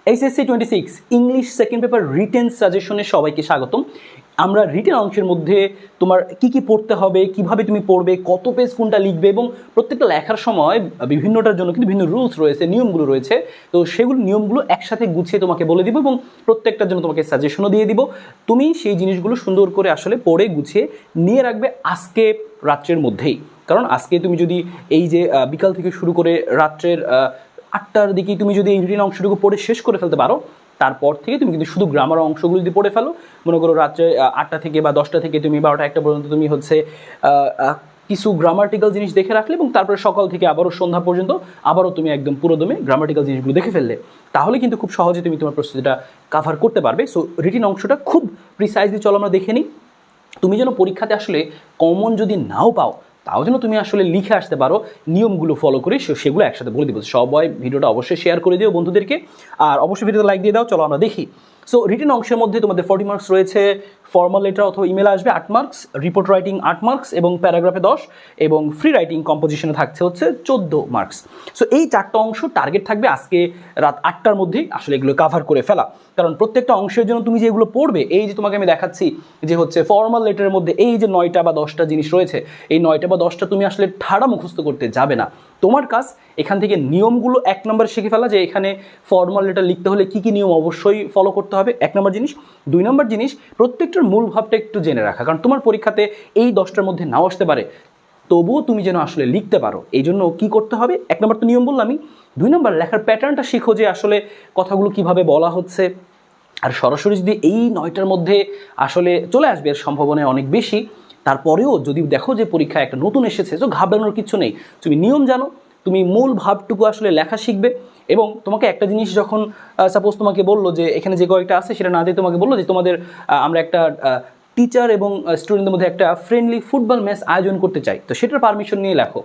HSC 26 English second paper written সাজেশনে সবাইকে স্বাগতম। আমরা রিটেন অংশের মধ্যে তোমার কি কি পড়তে হবে, কিভাবে তুমি পড়বে, কত পেজ কোনটা লিখবে এবং প্রত্যেকটা লেখার সময় বিভিন্নটার জন্য কিন্তু বিভিন্ন রুলস রয়েছে, নিয়মগুলো রয়েছে। তো সেগুলো নিয়মগুলো একসাথে গুছিয়ে তোমাকে বলে দিব এবং প্রত্যেকটার জন্য তোমাকে সাজেশনও দিয়ে দিব। তুমি সেই জিনিসগুলো সুন্দর করে আসলে পড়ে গুছিয়ে নিয়ে রাখবে আজকে রাত্রের মধ্যেই। কারণ আজকে তুমি যদি এই যে বিকাল থেকে শুরু করে রাত্রের 8টার দিকে তুমি যদি এই রিটেন অংশটুকু পড়ে শেষ করে ফেলতে পারো, তারপর থেকে তুমি কিন্তু শুধু গ্রামার অংশগুলো যদি পড়ে ফেলো, মনে করো রাত্রে 8টা থেকে বা 10টা থেকে তুমি 12টা 1টা পর্যন্ত তুমি হচ্ছে কিছু গ্রামাটিক্যাল জিনিস দেখে রাখলে এবং তারপরে সকাল থেকে আবারও সন্ধ্যা পর্যন্ত আবারও তুমি একদম পুরোদমে গ্রামাটিক্যাল জিনিসগুলো দেখে ফেললে, তাহলে কিন্তু খুব সহজে তুমি তোমার প্রস্তুতিটা কাভার করতে পারবে। সো রিটেন অংশটা খুব প্রিসাইজলি চলো আমরা দেখে নিই। তুমি যেন পরীক্ষাতে আসলে কমন যদি নাও পাও, তাও যেন তুমি আসলে লিখে আসতে পারো নিয়মগুলো ফলো করে, সেগুলো একসাথে বলে দিব। সবাই ভিডিওটা অবশ্যই শেয়ার করে দিও বন্ধুদেরকে, আর অবশ্যই ভিডিওতে লাইক দিয়ে দাও। চলো আমরা দেখি। সো রিটেন অংশের মধ্যে তোমাদের 40 মার্কস রয়েছে, ফর্মাল লেটার অথবা ইমেল আসবে 8 মার্কস, রিপোর্ট রাইটিং 8 মার্কস এবং প্যারাগ্রাফে 10 এবং ফ্রি রাইটিং কম্পোজিশনে থাকছে হচ্ছে 14 মার্কস। সো এই 4টা অংশ টার্গেট থাকবে আজকে রাত 8টার মধ্যেই আসলে এগুলো কাভার করে ফেলা। কারণ প্রত্যেকটা অংশের জন্য তুমি যে এগুলো পড়বে, এই যে তোমাকে আমি দেখাচ্ছি যে হচ্ছে ফর্মাল লেটারের মধ্যে এই যে 9টা বা 10টা জিনিস রয়েছে, এই 9টা বা 10টা তুমি আসলে ঠাড়া মুখস্থ করতে যাবে না। তোমার কাজ এখান থেকে নিয়মগুলো 1 নম্বর শিখে ফেলা, যে এখানে ফর্মাল লেটার লিখতে হলে কী কী নিয়ম অবশ্যই ফলো করতে হবে, 1 নম্বর জিনিস। 2 নম্বর জিনিস, প্রত্যেকটার মূল ভাবটা একটু জেনে রাখা, কারণ তোমার পরীক্ষাতে এই 10টার মধ্যে নাও আসতে পারে, তবুও তুমি যেন আসলে লিখতে পারো। এই জন্য কী করতে হবে, 1 নম্বর তো নিয়ম বললামই। 2 নম্বর লেখার প্যাটার্নটা শিখো, যে আসলে কথাগুলো কিভাবে বলা হচ্ছে। আর সরাসরি যদি এই 9টার মধ্যে আসলে চলে আসবে, এর সম্ভাবনা অনেক বেশি। তারপরেও যদি দেখো যে পরীক্ষায় একটা নতুন এসেছে, তো ঘাবড়ানোর কিছু নেই। তুমি নিয়ম জানো, তুমি মূল ভাবটুকু আসলে লেখা শিখবে। এবং তোমাকে একটা জিনিস যখন সাপোজ তোমাকে বললো যে এখানে যে কয়েকটা আছে সেটা না দিয়ে তোমাকে বললো যে তোমাদের আমরা একটা টিচার এবং স্টুডেন্টদের মধ্যে একটা ফ্রেন্ডলি ফুটবল ম্যাচ আয়োজন করতে চাই, তো সেটার পারমিশন নিয়ে লেখো।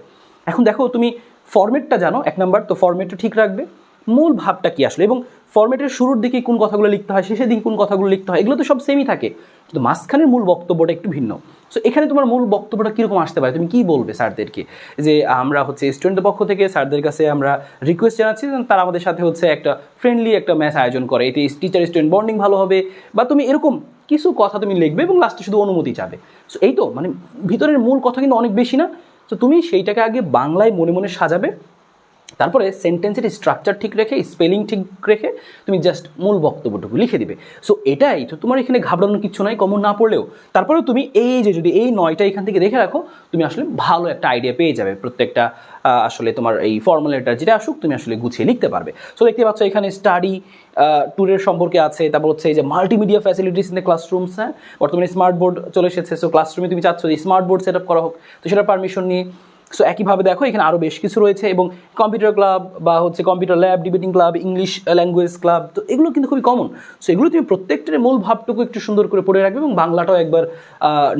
এখন দেখো তুমি ফরম্যাটটা জানো 1 নম্বর, তো ফরম্যাটটা ঠিক রাখবে, মূল ভাবটা কি আসলে, এবং ফরম্যাটের শুরুর দিকে কোন কথাগুলো লিখতে হয়, শেষের দিকে কোন কথাগুলো লিখতে হয়, এগুলো তো সব সেমই থাকে, কিন্তু মাঝখানের মূল বক্তব্যটা একটু ভিন্ন। সো এখানে তোমার মূল বক্তব্যটা কীরকম আসতে পারে, তুমি কী বলবে স্যারদেরকে, যে আমরা হচ্ছে স্টুডেন্টের পক্ষ থেকে স্যারদের কাছে আমরা রিকোয়েস্ট জানাচ্ছি তারা আমাদের সাথে হচ্ছে একটা ফ্রেন্ডলি একটা ম্যাচ আয়োজন করে, এতে টিচার স্টুডেন্ট বন্ডিং ভালো হবে, বা তুমি এরকম কিছু কথা তুমি লিখবে এবং লাস্টে শুধু অনুমতি চাবে। সো এই তো মানে ভিতরের মূল কথা কিন্তু অনেক বেশি না। তো তুমি সেইটাকে আগে বাংলায় মনে মনে সাজাবে, তারপরে সেন্টেন্সের স্ট্রাকচার ঠিক রেখে, স্পেলিং ঠিক রেখে তুমি জাস্ট মূল বক্তব্যটুকু লিখে দিবে। সো এটাই তো, তোমার এখানে ঘাবড়ানোর কিছু নাই কমন না পড়লেও। তারপরেও তুমি এই যে যদি এই 9টা এখান থেকে রেখে রাখো, তুমি আসলে ভালো একটা আইডিয়া পেয়ে যাবে। প্রত্যেকটা আসলে তোমার এই ফর্মাল লেটার যেটা আসুক তুমি আসলে গুছিয়ে লিখতে পারবে। সো দেখতে পাচ্ছ এখানে স্টাডি ট্যুরের সম্পর্কে আছে, তারপর হচ্ছে এই যে multimedia facilities in the classrooms. হ্যাঁ, বর্তমানে স্মার্ট বোর্ড চলে এসেছে, সো ক্লাসরুমে তুমি চাচ্ছ যে স্মার্ট বোর্ড সেট আপ করা হোক, তো সেটার পারমিশন নিয়ে। সো একইভাবে দেখো এখানে আরও বেশ কিছু রয়েছে, এবং কম্পিউটার ক্লাব বা হচ্ছে computer lab, debating club, English language club, তো এগুলো কিন্তু খুবই কমন। সো এগুলো তুমি প্রত্যেকটার মূল ভাবটুকু একটু সুন্দর করে পড়ে রাখবে এবং বাংলাটাও একবার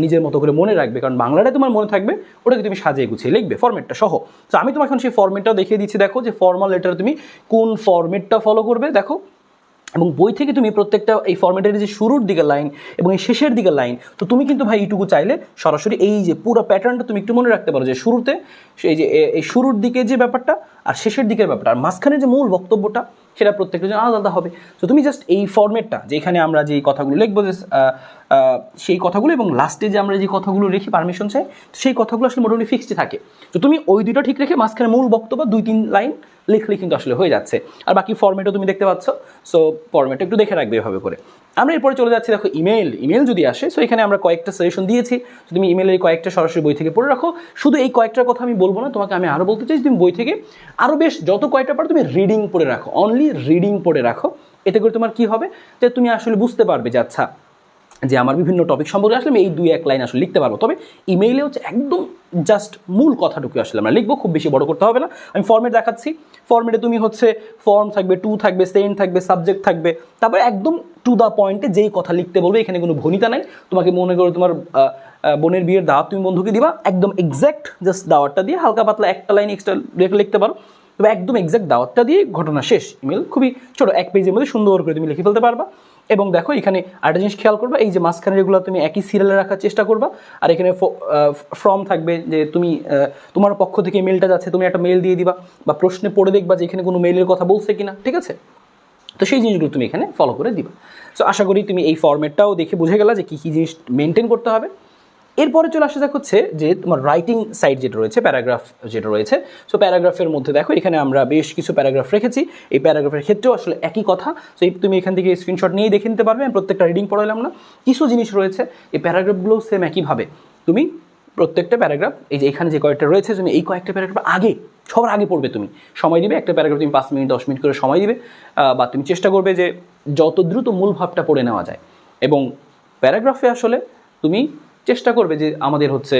নিজের মতো করে মনে রাখবে, কারণ বাংলাটাই তোমার মনে থাকবে, ওটাকে তুমি সাজিয়ে গুছিয়ে লিখবে ফরম্যাটটা সহ। তো আমি তোমার এখন সেই ফরম্যাটটাও দেখিয়ে দিচ্ছি। দেখো যে ফর্মাল লেটার তুমি কোন ফরম্যাটটা ফলো করবে দেখো, এবং বই থেকে তুমি প্রত্যেকটা এই ফরম্যাটের যে শুরুর দিকের লাইন এবং এই শেষের দিকের লাইন, তো তুমি কিন্তু ভাই এইটুকু চাইলে সরাসরি এই যে পুরো প্যাটার্নটা তুমি একটু মনে রাখতে পারো, যে শুরুতে সেই যে এই শুরুর দিকে যে ব্যাপারটা আর শেষের দিকের ব্যাপারটা আর মাঝখানে যে মূল বক্তব্যটা, সেটা প্রত্যেকটা জন্য আলাদা হবে। তো তুমি জাস্ট এই ফরম্যাটটা, যে এখানে আমরা যে কথাগুলো লিখবো, যে সেই কথাগুলো এবং লাস্টে যে আমরা যে কথাগুলো রেখে পারমিশন চাই, সেই কথাগুলো আসলে মোটামুটি ফিক্সড থাকে। তো তুমি ওই দুটো ঠিক রেখে মাঝখানে মূল বক্তব্য 2-3 লাইন লিখলে কিন্তু আসলে হয়ে যাচ্ছে। আর বাকি ফরম্যাটও তুমি দেখতে পাচ্ছ, সো ফরম্যাটটা একটু দেখে রাখবে এভাবে করে। আমরা এরপরে চলে যাচ্ছি, দেখো ইমেল যদি আসে, সো এখানে আমরা কয়েকটা সাজেশন দিয়েছি, তুমি ইমেলের কয়েকটা সরাসরি বই থেকে পড়ে রাখো। শুধু এই কয়েকটার কথা আমি বলবো না, তোমাকে আমি আরও বলতে চাই, তুমি বই থেকে আরও বেশ যত কয়েকটা পারো তুমি রিডিং পড়ে রাখো, অনলি রিডিং পড়ে রাখো। এতে করে তোমার কী হবে, যে তুমি আসলে বুঝতে পারবে যে আচ্ছা, যে আমার বিভিন্ন টপিক সম্পর্কে আসলে আমি এই 2-1 লাইন আসলে লিখতে পারবো। তবে ইমেইলে হচ্ছে একদম জাস্ট মূল কথাটুকু আসলে আমরা লিখবো, খুব বেশি বড় করতে হবে না। আমি ফর্মেট দেখাচ্ছি, ফর্মেটে তুমি হচ্ছে ফর্ম থাকবে, টু থাকবে, সেন্ড থাকবে, সাবজেক্ট থাকবে, তারপরে একদম টু দ্য পয়েন্টে যেই কথা লিখতে বলবে, এখানে কোনো ভনিতা নাই। তোমাকে মনে করো তোমার বোনের বিয়ের দাওয়াত তুমি বন্ধুকে দিবা, একদম এক্স্যাক্ট জাস্ট দাওয়াতটা দিয়ে হালকা পাতলা একটা লাইন এক্সট্রা লিখতে পারো, তবে একদম এক্স্যাক্ট দাওয়াতটা দিয়ে ঘটনা শেষ। ইমেল খুবই ছোটো, 1 পেজের মধ্যে সুন্দর করে তুমি লিখে ফেলতে পারবা। এবং দেখো এখানে আরেকটা জিনিস খেয়াল করবা, এই যে মাঝখানের এগুলো তুমি একই সিরিয়ালে রাখার চেষ্টা করবা। আর এখানে ফর্ম থাকবে, যে তুমি তোমার পক্ষ থেকে মেলটা যাচ্ছে, তুমি একটা মেল দিয়ে দিবা বা প্রশ্নে পড়ে দেখবা যে এখানে কোনো মেলের কথা বলছে কিনা, ঠিক আছে। তো সেই জিনিসগুলো তুমি এখানে ফলো করে দিবা। সো আশা করি তুমি এই ফরম্যাটটাও দেখে বুঝে গেলা যে কী কী জিনিস মেনটেন করতে হবে। এরপরে চলে আসা যাক হচ্ছে যে তোমার রাইটিং সাইড যেটা রয়েছে, প্যারাগ্রাফ যেটা রয়েছে। সো প্যারাগ্রাফের মধ্যে দেখো এখানে আমরা বেশ কিছু প্যারাগ্রাফ রেখেছি। এই প্যারাগ্রাফের ক্ষেত্রেও আসলে একই কথা। সো এই তুমি এখান থেকে স্ক্রিনশট নিয়েই দেখে নিতে পারবে। আমি প্রত্যেকটা রিডিং পড়ালাম না, কিছু জিনিস রয়েছে এই প্যারাগ্রাফগুলোও সেম একইভাবে তুমি প্রত্যেকটা প্যারাগ্রাফ এই যে এখানে যে কয়েকটা রয়েছে তুমি এই কয়েকটা প্যারাগ্রাফ আগে সবার আগে পড়বে। তুমি সময় দিবে, একটা প্যারাগ্রাফ তুমি 5 মিনিট 10 মিনিট করে সময় দিবে, বা তুমি চেষ্টা করবে যে যত দ্রুত মূল ভাবটা পড়ে নেওয়া যায়। এবং প্যারাগ্রাফে আসলে তুমি চেষ্টা করবে যে আমাদের হচ্ছে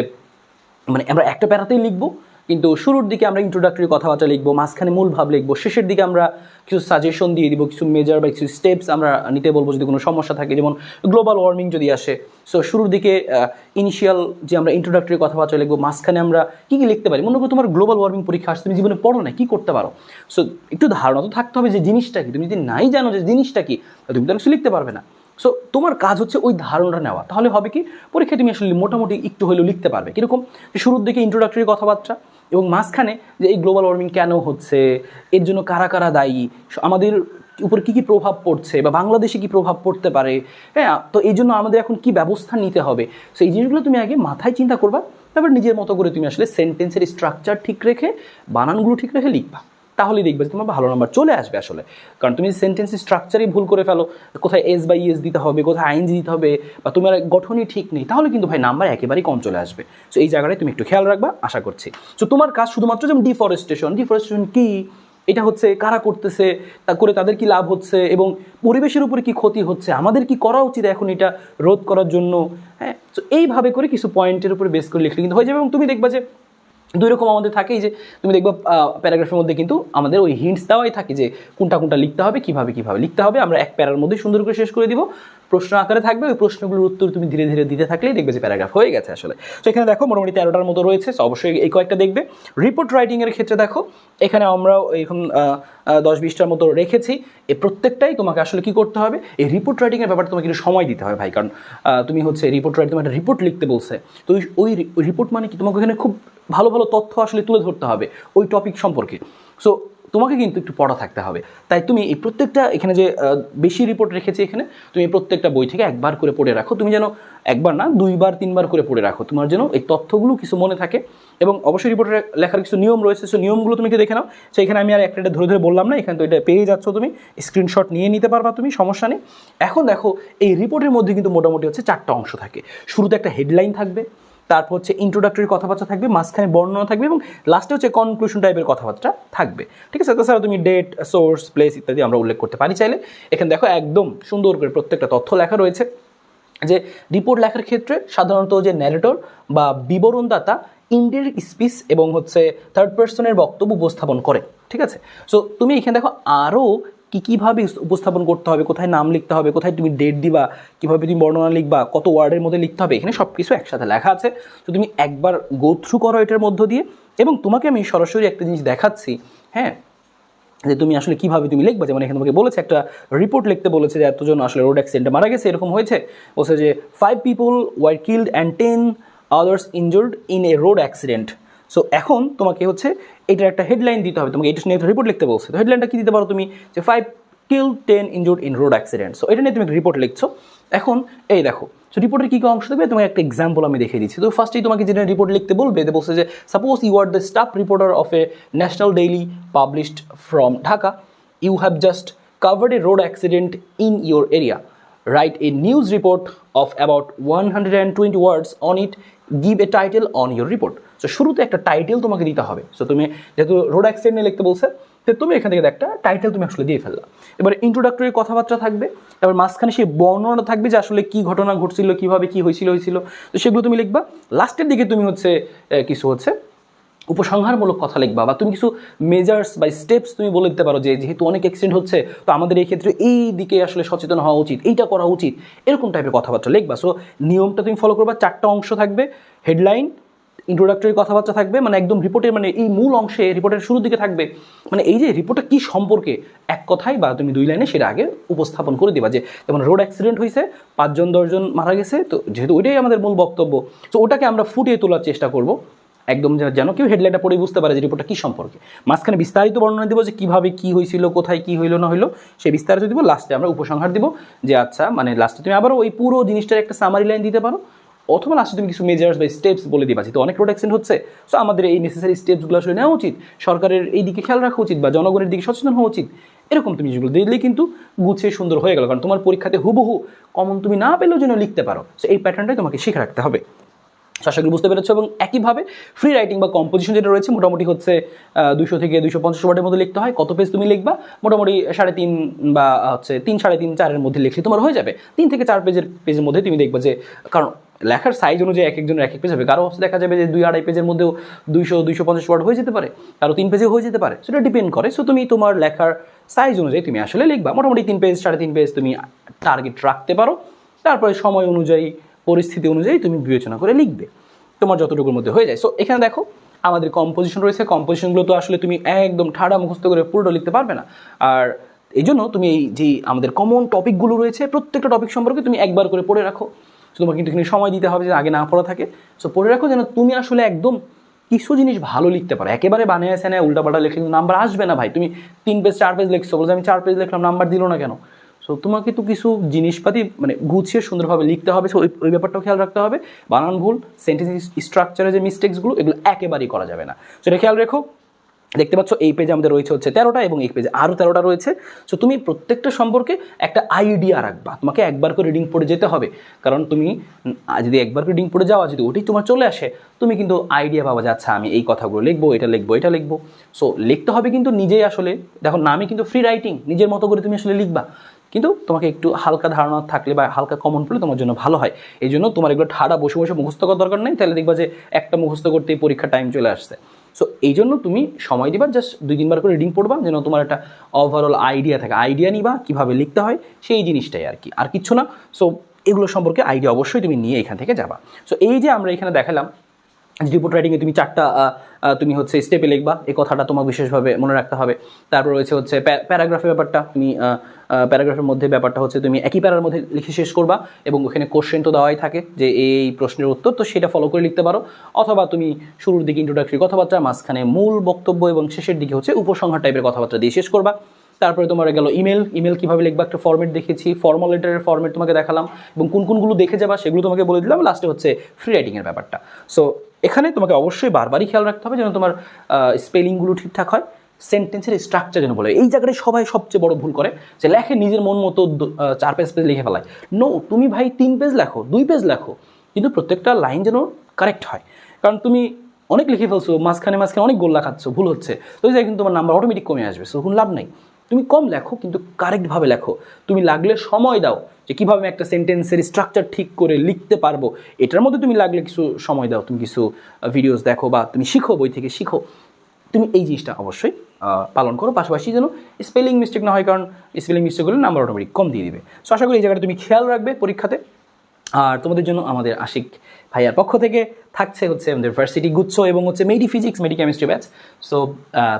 মানে আমরা একটা প্যারাতেই লিখবো, কিন্তু শুরুর দিকে আমরা ইন্ট্রোডাক্টরি কথাবার্তা লিখবো, মাঝখানে মূল ভাব লিখবো, শেষের দিকে আমরা কিছু সাজেশন দিয়ে দিব, কিছু মেজার বা কিছু স্টেপস আমরা নিতে বলবো যদি কোনো সমস্যা থাকে, যেমন গ্লোবাল ওয়ার্মিং যদি আসে। সো শুরুর দিকে ইনিশিয়াল যে আমরা ইন্ট্রোডাক্টরি কথাবার্তা লিখবো, মাঝখানে আমরা কী কী লিখতে পারি। মনে করো তোমার গ্লোবাল ওয়ার্মিং পরীক্ষা আসছে, তুমি জীবনে পড়ো না, কী করতে পারো। সো একটু ধারণা তো থাকতে হবে যে জিনিসটা কি। তুমি যদি নাই জানো যে জিনিসটা কি, তুমি তো কিছু লিখতে পারবে না। সো তোমার কাজ হচ্ছে ওই ধারণাটা নেওয়া, তাহলে হবে কি পরীক্ষায় তুমি আসলে মোটামুটি একটু হলেও লিখতে পারবে। কীরকম, শুরুর দিকে ইন্ট্রোডাক্টরি কথাবার্তা এবং মাঝখানে যে এই গ্লোবাল ওয়ার্মিং কেন হচ্ছে, এর জন্য কারা কারা দায়ী, আমাদের উপর কী কী প্রভাব পড়ছে বা বাংলাদেশে কী প্রভাব পড়তে পারে, হ্যাঁ, তো এই জন্য আমাদের এখন কী ব্যবস্থা নিতে হবে। সো এই জিনিসগুলো তুমি আগে মাথায় চিন্তা করবা, তারপর নিজের মতো করে তুমি আসলে সেন্টেন্সের স্ট্রাকচার ঠিক রেখে বানানগুলো ঠিক রেখে লিখবা। তাহলেই দেখবে যে তোমার ভালো নাম্বার চলে আসবে আসলে। কারণ তুমি সেন্টেন্সের স্ট্রাকচারই ভুল করে ফেলো, কোথায় এস বা ইএস দিতে হবে, কোথায় আইএনজি দিতে হবে, বা তোমার গঠনই ঠিক নেই, তাহলে কিন্তু ভাই নাম্বার একেবারেই কম চলে আসবে। সো এই জায়গাটায় তুমি একটু খেয়াল রাখবা আশা করছি। সো তোমার কাজ শুধুমাত্র যেমন ডিফরেস্টেশন কী, এটা হচ্ছে কারা করতেছে, তা করে তাদের কি লাভ হচ্ছে এবং পরিবেশের উপরে কি ক্ষতি হচ্ছে, আমাদের কি করা উচিত এখন এটা রোধ করার জন্য, হ্যাঁ। তো এইভাবে করে কিছু পয়েন্টের উপরে বেস করে লিখলে কিন্তু হয়ে যাবে। এবং তুমি দেখবা যে দুই রকম আমাদের থাকেই, যে তুমি দেখবা প্যারাগ্রাফের মধ্যে কিন্তু আমাদের ওই হিন্টস দেওয়াই থাকে যে কোনটা কোনটা লিখতে হবে, কীভাবে লিখতে হবে। আমরা এক প্যারার মধ্যে সুন্দর করে শেষ করে দিব, প্রশ্ন আকারে থাকবে, ওই প্রশ্নগুলোর উত্তর তুমি ধীরে ধীরে দিতে থাকলেই দেখবে যে প্যারাগ্রাফ হয়ে গেছে আসলে। তো এখানে দেখো মোটামুটি 13টার মতো রয়েছে, অবশ্যই এই কয়েকটা দেখবে। রিপোর্ট রাইটিংয়ের ক্ষেত্রে দেখো এখানে আমরাও এখন 10-20টার মতো রেখেছি। এই প্রত্যেকটাই তোমাকে আসলে কী করতে হবে, এই রিপোর্ট রাইটিংয়ের ব্যাপারটা তোমাকে একটু সময় দিতে হবে ভাই। কারণ তুমি হচ্ছে রিপোর্ট রাইটিং, তোমার একটা রিপোর্ট লিখতে বলছে, তো ওই রিপোর্ট মানে কি, তোমাকে এখানে খুব ভালো ভালো তথ্য আসলে তুলে ধরতে হবে ওই টপিক সম্পর্কে। সো তোমাকে কিন্তু একটু পড়া থাকতে হবে। তাই তুমি এই প্রত্যেকটা এখানে যে বেশি রিপোর্ট রেখেছি এখানে, তুমি প্রত্যেকটা বই থেকে একবার করে পড়ে রাখো। তুমি যেন একবার না 2-3বার করে পড়ে রাখো, তোমার যেন এই তথ্যগুলো কিছু মনে থাকে। এবং অবশ্যই রিপোর্টের লেখার কিছু নিয়ম রয়েছে, সো নিয়মগুলো তুমি দেখে নাও। সো এখানে আমি আর একটা ধরে ধরে বললাম না, এখানে তো এটা পেয়ে যাচ্ছ, তুমি স্ক্রিনশট নিয়ে নিতে পারবা, তুমি সমস্যা নেই। এখন দেখো এই রিপোর্টের মধ্যে কিন্তু মোটামুটি হচ্ছে 4টা অংশ থাকে। শুরুতে একটা হেডলাইন থাকবে, তারপর হচ্ছে ইন্ট্রোডাক্টরি কথাবার্তা থাকবে, মাঝখানে বর্ণনা থাকবে এবং লাস্টে হচ্ছে কনক্লুশন টাইপের কথাবার্তা থাকবে, ঠিক আছে। তাছাড়া তুমি ডেট, সোর্স, প্লেস ইত্যাদি আমরা উল্লেখ করতে পারি চাইলে। এখানে দেখো একদম সুন্দর করে প্রত্যেকটা তথ্য লেখা রয়েছে। যে রিপোর্ট লেখার ক্ষেত্রে সাধারণত যে ন্যারেটর বা বিবরণদাতা ইনডাইরেক্ট স্পিচ এবং হচ্ছে থার্ড পার্সনের বক্তব্য উপস্থাপন করে, ঠিক আছে। সো তুমি এখানে দেখো আরও কীভাবে উপস্থাপন করতে হবে, কোথায় নাম লিখতে হবে, কোথায় তুমি ডেট দিবা, কীভাবে তুমি বর্ণনা লিখবা, কত ওয়ার্ডের মধ্যে লিখতে হবে, এখানে সব কিছু একসাথে লেখা আছে। তো তুমি একবার গো থ্রু করো এটার মধ্য দিয়ে। এবং তোমাকে আমি সরাসরি একটা জিনিস দেখাচ্ছি, হ্যাঁ, যে তুমি আসলে কীভাবে তুমি লিখবা। যেমন এখানে তোমাকে বলেছে একটা রিপোর্ট লিখতে বলেছে যে এতজন আসলে রোড অ্যাক্সিডেন্টে মারা গেছে, এরকম হয়েছে। বলছে যে 5 people were killed and 10 others injured in a road accident। So এখন তোমাকে হচ্ছে এটার একটা হেডলাইন দিতে হবে, তোমাকে এটা নিয়ে একটা রিপোর্ট লিখতে বলছে। তো হেডলাইনটা কী দিতে পারো তুমি, যে 5 killed 10 injured in road accident। So এটা নিয়ে তুমি একটা রিপোর্ট লিখছো। এখন এই দেখো, সো রিপোর্টের কী কী অংশ দেবে, তোমাকে একটা এক্সাম্পল আমি দেখিয়ে দিচ্ছি। তো ফার্স্টেই তোমাকে যেটা রিপোর্ট লিখতে বলবে, বলছে যে suppose you are the staff reporter of a national daily published from Dhaka, you have just covered a road accident in your area. Write a news report of about 120 words on it. Give a title on your report. So শুরুতে একটা title তোমাকে দিতে হবে। So তুমি যেহেতু road accident লিখতে বলছে, তো তুমি এখান থেকে একটা টাইটেল তুমি আসলে দিয়ে ফেললা। এবার ইন্ট্রোডাক্টরি কথাবার্তা থাকবে, তারপর মাঝখানে সেই বর্ণনা থাকবে যে আসলে কী ঘটনা ঘটছিল, কীভাবে কী হয়েছিল। তো সেগুলো তুমি লিখবা। লাস্টের দিকে তুমি হচ্ছে কিছু হচ্ছে উপসংহারমূলক কথা লিখবা, বা তুমি কিছু মেজার্স বা স্টেপস তুমি বলে দিতে পারো যে যেহেতু অনেক অ্যাক্সিডেন্ট হচ্ছে, তো আমাদের এই ক্ষেত্রে এই দিকে আসলে সচেতন হওয়া উচিত, এইটা করা উচিত, এরকম টাইপের কথাবার্তা লিখবা। সো নিয়মটা তুমি ফলো করবা। 4টা অংশ থাকবে, হেডলাইন, ইন্ট্রোডাক্টরি কথাবার্তা থাকবে, মানে একদম রিপোর্টের মানে এই মূল অংশে রিপোর্টের শুরুর দিকে থাকবে, মানে এই যে রিপোর্টটা কী সম্পর্কে এক কথায় বা তুমি 2 লাইনে সেটা আগে উপস্থাপন করে দিবা। যে যেমন রোড অ্যাক্সিডেন্ট হয়েছে, 5-10 মারা গেছে, তো যেহেতু ওইটাই আমাদের মূল বক্তব্য, তো ওটাকে আমরা ফুটিয়ে তোলার চেষ্টা করব। একদম যেন কেউ হেডলাইনটা পড়ে বুঝতে পারে যে রিপোর্টটা কী সম্পর্কে। মাঝখানে বিস্তারিত বর্ণনা দিব যে কীভাবে কী হয়েছিল, কোথায় কী হইলো না হইলো, সেই বিস্তারিত দিব। লাস্টে আমরা উপসংহার দিব যে আচ্ছা মানে লাস্টে তুমি আবারও ওই পুরো জিনিসটার একটা সামারি লাইন দিতে পারো, অথবা লাস্টে তুমি কিছু মেজার্স বা স্টেপস বলে দিবা যেহেতু অনেক রোড অ্যাক্সিডেন্ট হচ্ছে। সো আমাদের এই নেসেসারি স্টেপসগুলো আসলে নেওয়া উচিত, সরকারের এই দিকে খেয়াল রাখা উচিত বা জনগণের দিকে সচেতন হওয়া উচিত। এরকম তুমি যেগুলো দিলেই কিন্তু গুছিয়ে সুন্দর হয়ে গেল, কারণ তোমার পরীক্ষাতে হুবহু কমন তুমি না পেলেও যেন লিখতে পারো। সো এই প্যাটার্নটাই তোমাকে শিখে রাখতে হবে। আশা করি বুঝতে পেরেছো। এবং একইভাবে ফ্রি রাইটিং বা কম্পোজিশন যেটা রয়েছে মোটামুটি হচ্ছে 200 থেকে 250 ওয়ার্ডের মধ্যে লিখতে হয়। কত পেজ তুমি লিখবা? মোটামুটি 3.5 বা হচ্ছে 3-3.5 4-এর মধ্যে লিখলে তোমার হয়ে যাবে। 3 থেকে 4 পেজের মধ্যে তুমি দেখবা যে, কারণ লেখার সাইজ অনুযায়ী এক একজনের এক এক পেজ হবে। কারো হচ্ছে দেখা যাবে যে 2-2.5 পেজের মধ্যেও 200-250 ওয়ার্ড হয়ে যেতে পারে, কারো 3 পেজে হয়ে যেতে পারে। সেটা ডিপেন্ড করে। সো তুমি তোমার লেখার সাইজ অনুযায়ী তুমি আসলে লিখবা। মোটামুটি 3 পেজ 3.5 পেজ তুমি টার্গেট রাখতে পারো। তারপরে সময় অনুযায়ী, পরিস্থিতি অনুযায়ী তুমি বিবেচনা করে লিখবে, তোমার যতটুকুর মধ্যে হয়ে যায়। সো এখানে দেখো আমাদের কম্পোজিশন রয়েছে। কম্পোজিশনগুলো তো আসলে তুমি একদম ঠাড়া মুখস্থ করে পুরোটা লিখতে পারবে না। আর এই জন্য তুমি এই যে আমাদের কমন টপিকগুলো রয়েছে প্রত্যেকটা টপিক সম্পর্কে তুমি একবার করে পড়ে রাখো। সো তোমার কিন্তু এখানে সময় দিতে হবে যে আগে না পড়া থাকে। সো পড়ে রাখো যেন তুমি আসলে একদম কিছু জিনিস ভালো লিখতে পারো। একেবারে বানিয়ে আসে না উল্টাপাল্টা লিখলে কিন্তু নাম্বার আসবে না ভাই। তুমি 3 পেজ 4 পেজ লিখছো, বলছো আমি 4 পেজ লিখলাম, নাম্বার দিল না কেন? সো তোমাকে তো কিছু জিনিসপাতি মানে গুছিয়ে সুন্দরভাবে লিখতে হবে। সো ওই ব্যাপারটাও খেয়াল রাখতে হবে। বানান ভুল, সেন্টেন্স স্ট্রাকচারে যে মিস্টেক্সগুলো এগুলো একেবারেই করা যাবে না। সেটা খেয়াল রেখো। দেখতে পাচ্ছ এই পেজে আমাদের রয়েছে হচ্ছে 13টা এবং এই পেজে আরও 13টা রয়েছে। সো তুমি প্রত্যেকটা সম্পর্কে একটা আইডিয়া রাখবা। তোমাকে একবার করে রিডিং পড়ে যেতে হবে, কারণ তুমি যদি একবার করে রিডিং পড়ে যাওয়া যদি ওটাই তোমার চলে আসে, তুমি কিন্তু আইডিয়া পাবা যে আচ্ছা আমি এই কথাগুলো লিখবো, এটা লিখবো, এটা লিখবো। সো লিখতে হবে কিন্তু নিজেই। আসলে দেখো নামে কিন্তু ফ্রি রাইটিং, নিজের মতো করে তুমি আসলে লিখবা, কিন্তু তোমাকে একটু হালকা ধারণা থাকলে বা হালকা কমন পড়লে তোমার জন্য ভালো হয়। এই জন্য তোমার এগুলো ঠাড়া বসে বসে মুখস্থ করার দরকার নেই। তাহলে দেখবা যে একটা মুখস্থ করতেই পরীক্ষার টাইম চলে আসছে। সো এই জন্য তুমি সময় দিবা, জাস্ট 2-3 বার করে রিডিং পড়বা, যেন তোমার একটা ওভারঅল আইডিয়া থাকে। আইডিয়া নিবা কীভাবে লিখতে হয় সেই জিনিসটাই আর কি, আর কিচ্ছু না। সো এগুলো সম্পর্কে আইডিয়া অবশ্যই তুমি নিয়ে এখান থেকে যাবা। সো এই যে আমরা এখানে দেখালাম রিপোর্ট রাইটিংয়ে তুমি 4টা তুমি হচ্ছে স্টেপে লিখবা, এই কথাটা তোমার বিশেষভাবে মনে রাখতে হবে। তারপর রয়েছে হচ্ছে প্যারাগ্রাফের ব্যাপারটা। তুমি প্যারাগ্রাফের মধ্যে ব্যাপারটা হচ্ছে তুমি একই প্যারার মধ্যে লিখে শেষ করবা, এবং ওখানে কোশ্চেন তো দেওয়াই থাকে যে এই প্রশ্নের উত্তর, তো সেটা ফলো করে লিখতে পারো। অথবা তুমি শুরুর দিকে ইন্ট্রোডাক্টরি কথাবার্তা, মাঝখানে মূল বক্তব্য এবং শেষের দিকে হচ্ছে উপসংহার টাইপের কথাবার্তা দিয়ে শেষ করবা। তারপরে তোমার গেল ইমেল কীভাবে লিখবা, একটা ফর্মেট দেখেছি, ফর্মাল লেটারের ফর্মেট তোমাকে দেখালাম, এবং কোনগুলো দেখে যাবা সেগুলো তোমাকে বলে দিলাম। লাস্টে হচ্ছে ফ্রি রাইটিংয়ের ব্যাপারটা। সো এখানে তোমাকে অবশ্যই বারবারই খেয়াল রাখতে হবে যেন তোমার স্পেলিংগুলো ঠিকঠাক হয়, সেন্টেন্সের স্ট্রাকচার যেন বলে। এই জায়গাটায় সবাই সবচেয়ে বড় ভুল করে যে লেখে নিজের মন মতো 4 পেজ লিখে ফেলায়। নো, তুমি ভাই 3 পেজ লেখো, 2 পেজ লেখো, কিন্তু প্রত্যেকটা লাইন যেন কারেক্ট হয়। কারণ তুমি অনেক লিখে ফেলছো, মাঝখানে অনেক গোল লেখাচ্ছ, ভুল হচ্ছে, তো এই জায়গায় কিন্তু তোমার নাম্বার অটোমেটিক কমে আসবে। সো কোনো লাভ নাই। তুমি কম লেখো কিন্তু কারেক্টভাবে লেখো। তুমি লাগলে সময় দাও যে কীভাবে একটা সেন্টেন্সের স্ট্রাকচার ঠিক করে লিখতে পারবো, এটার মধ্যে তুমি লাগলে কিছু সময় দাও, তুমি কিছু ভিডিওস দেখো বা তুমি শিখো, বই থেকে শিখো। তুমি এই জিনিসটা অবশ্যই পালন করো। পাশাপাশি যেন স্পেলিং মিস্টেক না হয়, কারণ স্পেলিং মিস্টেক হলে নাম্বার অটোমেটিক কম দিয়ে দিবে। সো আশা করি এই জায়গাটা তুমি খেয়াল রাখবে পরীক্ষাতে। আর তোমাদের জন্য আমাদের আশিক ভাইয়ার পক্ষ থেকে থাকছে হচ্ছে আমাদের ভার্সিটি গুচ্ছ এবং হচ্ছে মেডি ফিজিক্স, মেডি কেমিস্ট্রি ব্যাচ। সো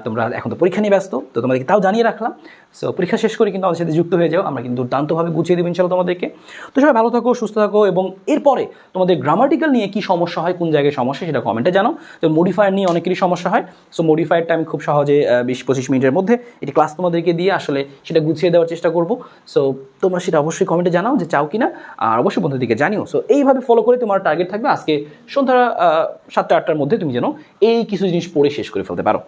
তোমরা এখন তো পরীক্ষা নিয়ে ব্যস্ত, তো তোমাদেরকে তাও জানিয়ে রাখলাম। সো পরীক্ষা শেষ করে কিন্তু আমাদের সাথে যুক্ত হয়ে যাও, আমরা কিন্তু দুর্দান্তভাবে গুছিয়ে দেবো ইনশাল্লাহ তোমাদেরকে। তো সবাই ভালো থাকো, সুস্থ থাকো, এবং এরপরে তোমাদের গ্রামাটিক্যাল নিয়ে কী সমস্যা হয়, কোন জায়গায় সমস্যা, সেটা কমেন্টে জানো। তো মডিফায়ার নিয়ে অনেকেরই সমস্যা হয়। সো মডিফায়ারটা আমি খুব সহজে 20-25 মিনিটের মধ্যে এটি ক্লাস তোমাদেরকে দিয়ে আসলে সেটা গুছিয়ে দেওয়ার চেষ্টা করবো। সো তোমরা সেটা অবশ্যই কমেন্টে জানাও যে চাও কিনা, আর অবশ্যই বন্ধুদেরকে জানিও। সো এইভাবে ফলো করে তোমার টার্গেট থাকবে আজকে সন্ধ্যা 7টা 8টার মধ্যে তুমি যেন এই কিছু জিনিস পড়ে শেষ করে ফেলতে পারো।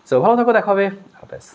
সো ভালো থাকো, দেখা হবে, হাফেজ।